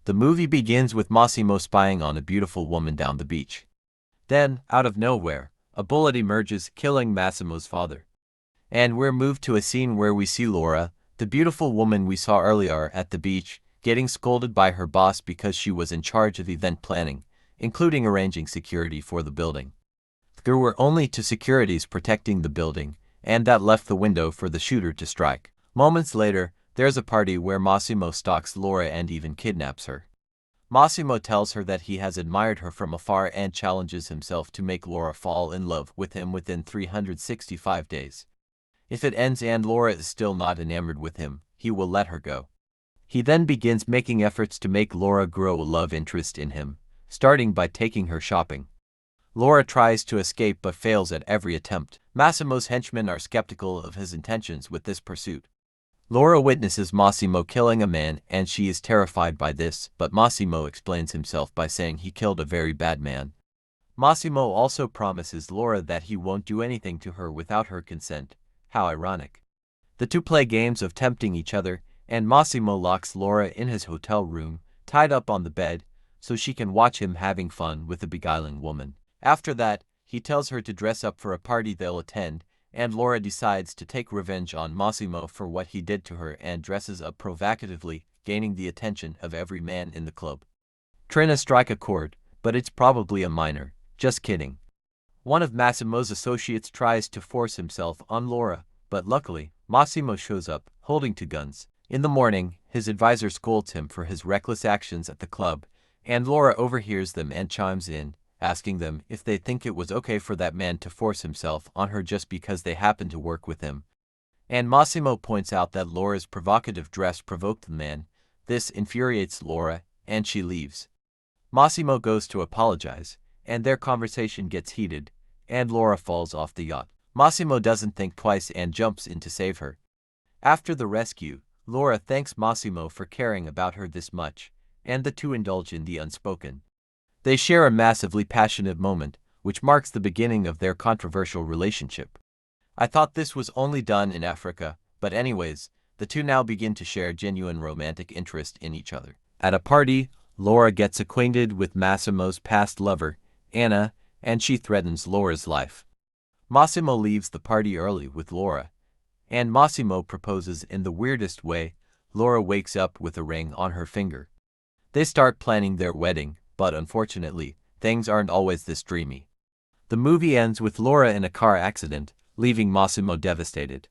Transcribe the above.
The movie begins with Massimo spying on a beautiful woman down the beach. Then, out of nowhere, a bullet emerges, killing Massimo's father. And we're moved to a scene where we see Laura, the beautiful woman we saw earlier at the beach, getting scolded by her boss because she was in charge of event planning, including arranging security for the building. There were only two securities protecting the building, and that left the window for the shooter to strike. Moments later, there's a party where Massimo stalks Laura and even kidnaps her. Massimo tells her that he has admired her from afar and challenges himself to make Laura fall in love with him within 365 days. If it ends and Laura is still not enamored with him, he will let her go. He then begins making efforts to make Laura grow a love interest in him, starting by taking her shopping. Laura tries to escape but fails at every attempt. Massimo's henchmen are skeptical of his intentions with this pursuit. Laura witnesses Massimo killing a man and she is terrified by this, but Massimo explains himself by saying he killed a very bad man. Massimo also promises Laura that he won't do anything to her without her consent. How ironic. The two play games of tempting each other, and Massimo locks Laura in his hotel room, tied up on the bed, so she can watch him having fun with a beguiling woman. After that, he tells her to dress up for a party they'll attend, and Laura decides to take revenge on Massimo for what he did to her and dresses up provocatively, gaining the attention of every man in the club. Trying to strike a chord, but it's probably a minor. Just kidding. One of Massimo's associates tries to force himself on Laura, but luckily, Massimo shows up, holding two guns. In the morning, his advisor scolds him for his reckless actions at the club, and Laura overhears them and chimes in, asking them if they think it was okay for that man to force himself on her just because they happen to work with him. And Massimo points out that Laura's provocative dress provoked the man. This infuriates Laura, and she leaves. Massimo goes to apologize, and their conversation gets heated, and Laura falls off the yacht. Massimo doesn't think twice and jumps in to save her. After the rescue, Laura thanks Massimo for caring about her this much, and the two indulge in the unspoken. They share a massively passionate moment, which marks the beginning of their controversial relationship. I thought this was only done in Africa, but anyways, the two now begin to share genuine romantic interest in each other. At a party, Laura gets acquainted with Massimo's past lover, Anna, and she threatens Laura's life. Massimo leaves the party early with Laura, and Massimo proposes in the weirdest way. Laura wakes up with a ring on her finger. They start planning their wedding, but unfortunately, things aren't always this dreamy. The movie ends with Laura in a car accident, leaving Massimo devastated.